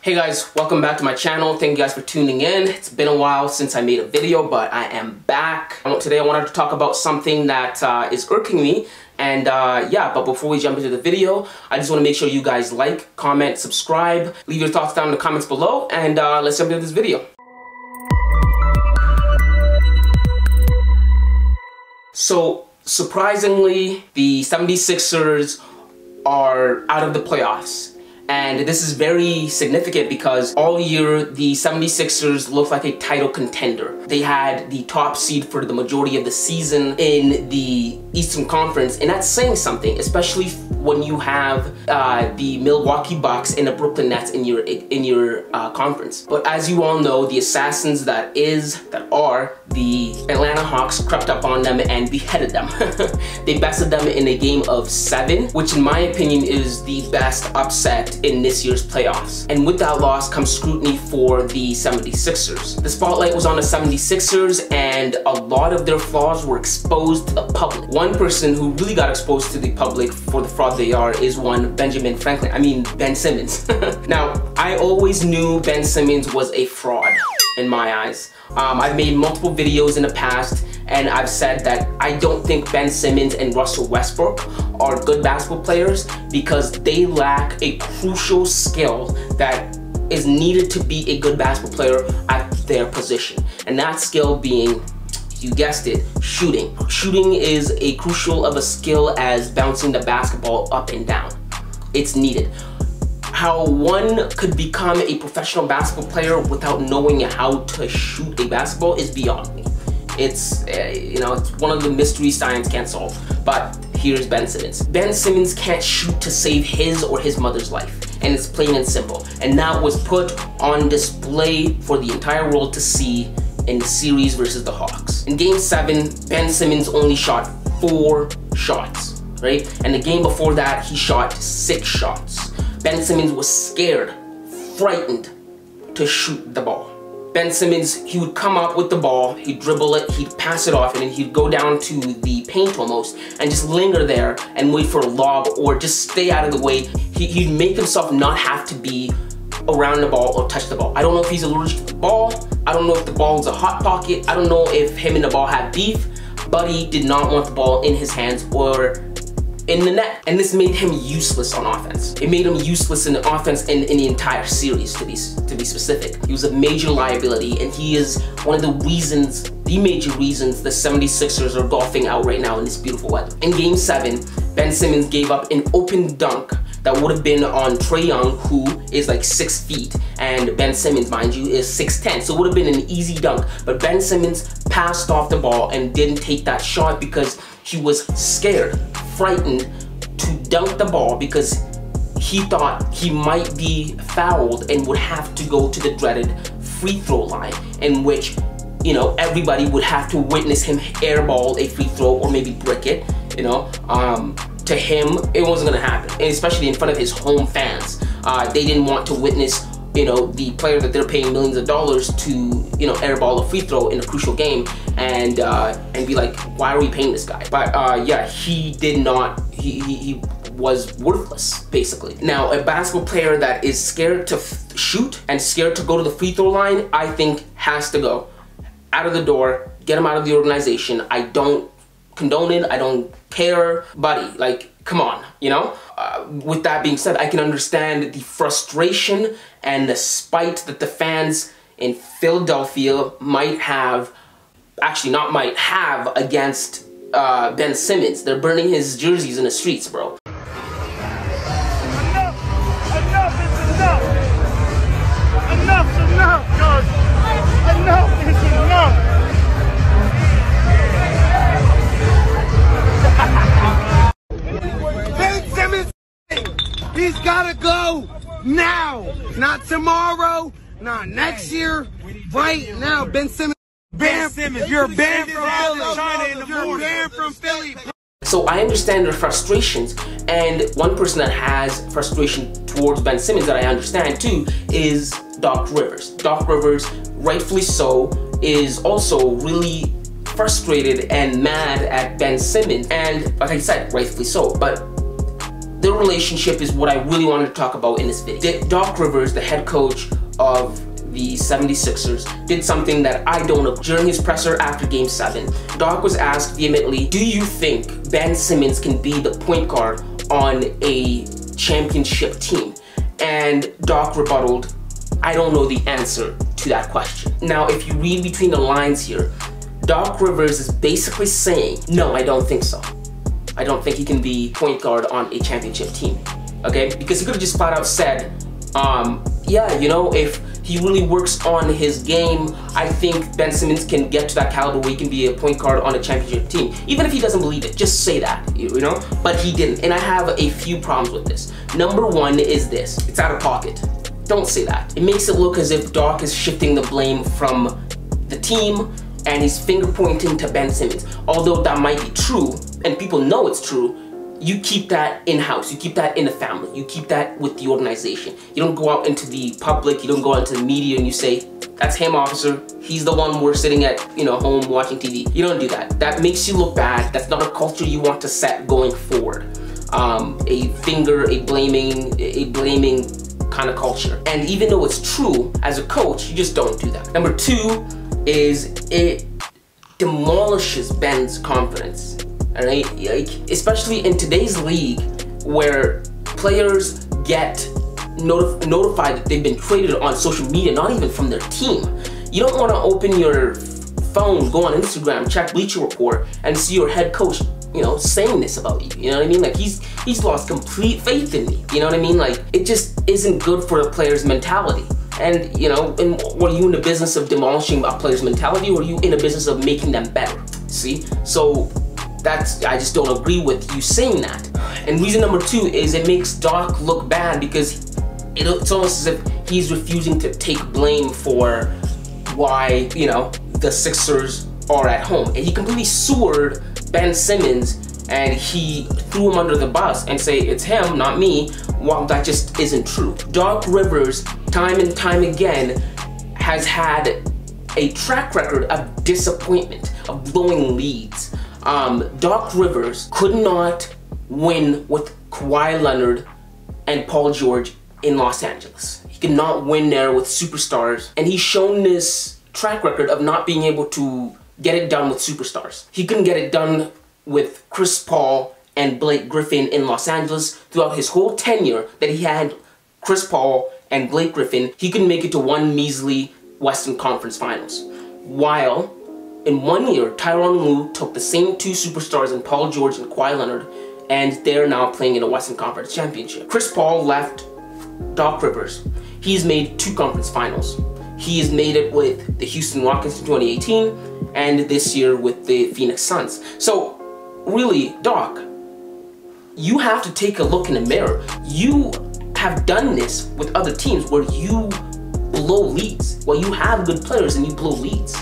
Hey guys, welcome back to my channel. Thank you guys for tuning in. It's been a while since I made a video, but I am back. Today I wanted to talk about something that is irking me. And but before we jump into the video, I just want to make sure you guys like, comment, subscribe, leave your thoughts down in the comments below, and let's jump into this video. So, surprisingly, the 76ers are out of the playoffs. And this is very significant because all year the 76ers looked like a title contender. They had the top seed for the majority of the season in the Eastern Conference, and that's saying something, especially when you have the Milwaukee Bucks and the Brooklyn Nets in your conference. But as you all know, the assassins that are the Atlanta Hawks crept up on them and beheaded them. They bested them in a game of 7, which in my opinion is the best upset in this year's playoffs. And with that loss comes scrutiny for the 76ers. The spotlight was on the 76ers and a lot of their flaws were exposed to the public. One person who really got exposed to the public for the fraud they are is one Ben Simmons. Now, I always knew Ben Simmons was a fraud in my eyes. I've made multiple videos in the past and I've said that I don't think Ben Simmons and Russell Westbrook are good basketball players because they lack a crucial skill that is needed to be a good basketball player at their position. And that skill being, you guessed it, shooting. Shooting is a crucial of a skill as bouncing the basketball up and down. It's needed. How one could become a professional basketball player without knowing how to shoot a basketball is beyond me. It's, it's one of the mysteries science can't solve. But here's Ben Simmons. Ben Simmons can't shoot to save his or his mother's life. And it's plain and simple. And that was put on display for the entire world to see in the series versus the Hawks. In game 7, Ben Simmons only shot 4 shots, right? And the game before that, he shot 6 shots. Ben Simmons was scared, frightened to shoot the ball. Ben Simmons, he would come up with the ball, he'd dribble it, he'd pass it off, and then he'd go down to the paint almost and just linger there and wait for a lob or just stay out of the way. He'd make himself not have to be around the ball or touch the ball. I don't know if he's allergic to the ball. I don't know if the ball is a hot pocket. I don't know if him and the ball had beef, but he did not want the ball in his hands or in the net. And this made him useless on offense. It made him useless in the offense and in the entire series, to be specific. He was a major liability, and he is one of the major reasons the 76ers are golfing out right now in this beautiful weather. In game 7, Ben Simmons gave up an open dunk that would have been on Trae Young, who is like 6 feet, and Ben Simmons, mind you, is 6'10", so it would have been an easy dunk. But Ben Simmons passed off the ball and didn't take that shot because he was scared, frightened to dunk the ball because he thought he might be fouled and would have to go to the dreaded free throw line, in which, everybody would have to witness him airball a free throw or maybe brick it, To him, it wasn't gonna happen, and especially in front of his home fans. They didn't want to witness, the player that they're paying millions of dollars to, airball a free throw in a crucial game, and be like, why are we paying this guy? But he did not. He was worthless, basically. Now, a basketball player that is scared to shoot and scared to go to the free throw line, I think has to go out of the door. Get him out of the organization. I don't condone it. I don't care, buddy. Like, come on, With that being said, I can understand the frustration and the spite that the fans in Philadelphia against Ben Simmons. They're burning his jerseys in the streets, bro. Enough is enough. Enough's enough, guys. Enough is enough. He's gotta go now, not tomorrow, not next year, right now. Ben Simmons, you're banned from Philly. You're banned from Philly. So I understand their frustrations, and one person that has frustration towards Ben Simmons that I understand too is Doc Rivers. Doc Rivers, rightfully so, is also really frustrated and mad at Ben Simmons, and like I said, rightfully so. But their relationship is what I really wanted to talk about in this video. Doc Rivers, the head coach of the 76ers, did something that I don't know. During his presser after Game 7, Doc was asked vehemently, do you think Ben Simmons can be the point guard on a championship team? And Doc rebutted, I don't know the answer to that question. Now, if you read between the lines here, Doc Rivers is basically saying, no, I don't think so. I don't think he can be point guard on a championship team, okay? Because he could have just flat out said, yeah, you know, if he really works on his game, I think Ben Simmons can get to that caliber where he can be a point guard on a championship team. Even if he doesn't believe it, just say that, you know? But he didn't, and I have a few problems with this. Number one is this, it's out of pocket. Don't say that. It makes it look as if Doc is shifting the blame from the team and he's finger pointing to Ben Simmons. Although that might be true, and people know it's true, you keep that in-house, you keep that in the family, you keep that with the organization. You don't go out into the public, you don't go out into the media and you say, that's him, officer, he's the one we're sitting at, you know, home watching TV. You don't do that. That makes you look bad. That's not a culture you want to set going forward. A blaming kind of culture. And even though it's true, as a coach, you just don't do that. Number two is it demolishes Ben's confidence. Alright, like, especially in today's league where players get notified that they've been traded on social media, not even from their team. You don't want to open your phone, go on Instagram, check Bleacher Report, and see your head coach, you know, saying this about you. You know what I mean? Like, he's lost complete faith in me. You know what I mean? Like, it just isn't good for a player's mentality. And, you know, were you in the business of demolishing a player's mentality, or are you in the business of making them better? See? So I just don't agree with you saying that. And reason number two is it makes Doc look bad because it's almost as if he's refusing to take blame for why, you know, the Sixers are at home. And he completely sewered Ben Simmons and he threw him under the bus and say it's him, not me. Well, that just isn't true. Doc Rivers, time and time again, has had a track record of disappointment, of blowing leads. Doc Rivers could not win with Kawhi Leonard and Paul George in Los Angeles. He could not win there with superstars, and he's shown this track record of not being able to get it done with superstars. He couldn't get it done with Chris Paul and Blake Griffin in Los Angeles. Throughout his whole tenure that he had Chris Paul and Blake Griffin, he couldn't make it to one measly Western Conference Finals. While in 1 year, Tyronn Lue took the same two superstars in Paul George and Kawhi Leonard, and they're now playing in a Western Conference Championship. Chris Paul left Doc Rivers. He's made 2 conference finals. He has made it with the Houston Rockets in 2018, and this year with the Phoenix Suns. So, really, Doc, you have to take a look in the mirror. You have done this with other teams where you blow leads. Well, you have good players and you blow leads.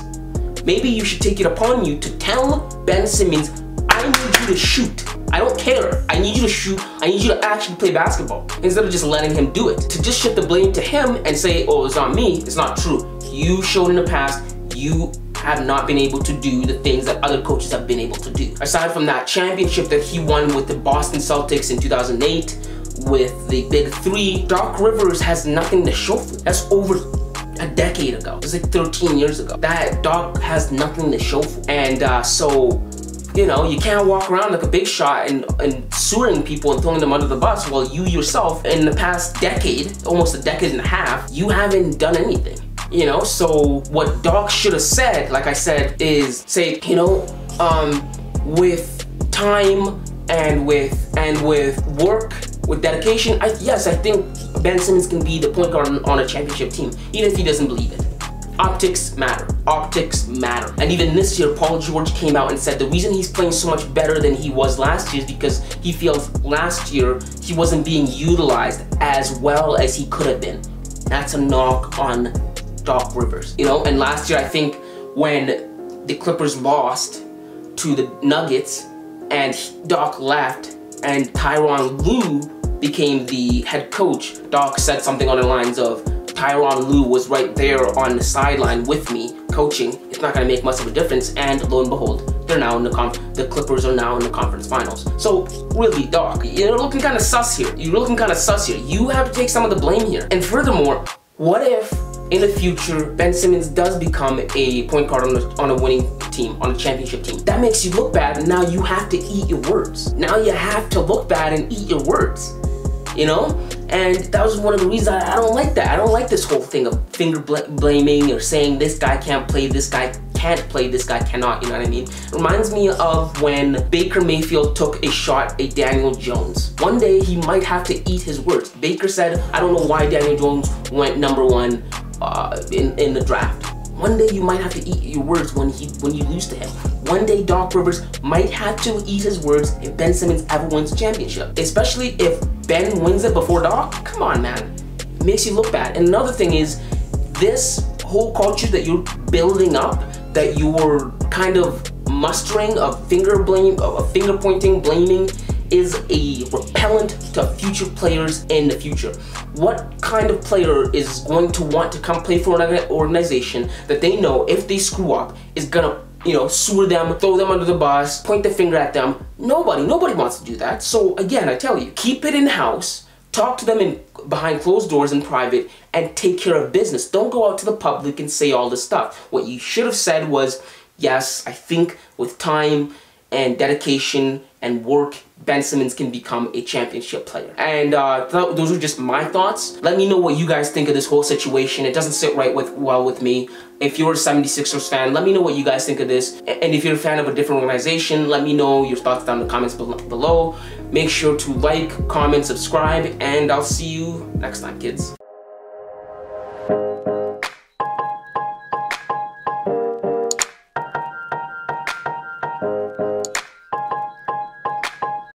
Maybe you should take it upon you to tell Ben Simmons, I need you to shoot. I don't care. I need you to shoot. I need you to actually play basketball instead of just letting him do it. To just shift the blame to him and say, oh, it's not me, it's not true. You showed in the past you have not been able to do the things that other coaches have been able to do. Aside from that championship that he won with the Boston Celtics in 2008, with the Big Three, Doc Rivers has nothing to show for. That's over a decade ago. It's like 13 years ago. That Doc has nothing to show for. And so, you know, you can't walk around like a big shot and suing people and throwing them under the bus while you yourself, in the past decade, almost a decade and a half, you haven't done anything. You know, so what Doc should have said, like I said, is say, you know, with time and with work, with dedication, yes, I think Ben Simmons can be the point guard on a championship team, even if he doesn't believe it. Optics matter. Optics matter. And even this year, Paul George came out and said the reason he's playing so much better than he was last year is because he feels last year he wasn't being utilized as well as he could have been. That's a knock on Doc Rivers. You know, and last year I think when the Clippers lost to the Nuggets and Doc left and Tyronn Lue became the head coach, Doc said something on the lines of, Tyronn Lue was right there on the sideline with me coaching, it's not going to make much of a difference. And lo and behold, they're now in the Clippers are now in the conference finals. So really, Doc, you're looking kind of sus here. You're looking kind of sus here. You have to take some of the blame here. And furthermore, what if in the future Ben Simmons does become a point guard on a winning team, on a championship team? That makes you look bad, and now you have to eat your words. Now you have to look bad and eat your words. You know? And that was one of the reasons I don't like that. I don't like this whole thing of finger blaming or saying this guy can't play, this guy can't play, this guy cannot, you know what I mean? It reminds me of when Baker Mayfield took a shot at Daniel Jones. One day he might have to eat his words. Baker said, I don't know why Daniel Jones went #1 in the draft. One day you might have to eat your words when you lose to him. One day Doc Rivers might have to eat his words if Ben Simmons ever wins a championship. Especially if Ben wins it before Doc. Come on, man. It makes you look bad. And another thing is, this whole culture that you're building up, that you're kind of mustering of finger pointing, blaming, is a repellent to future players in the future. What kind of player is going to want to come play for an organization that they know if they screw up is gonna, you know, sewer them, throw them under the bus, point the finger at them? Nobody wants to do that. So again, I tell you, keep it in-house, talk to them behind closed doors in private, and take care of business. Don't go out to the public and say all this stuff. What you should have said was, yes, I think with time and dedication and work, Ben Simmons can become a championship player. And those are just my thoughts. Let me know what you guys think of this whole situation. It doesn't sit well with me. If you're a 76ers fan, let me know what you guys think of this. And if you're a fan of a different organization, let me know your thoughts down in the comments below. Make sure to like, comment, subscribe, and I'll see you next time, kids.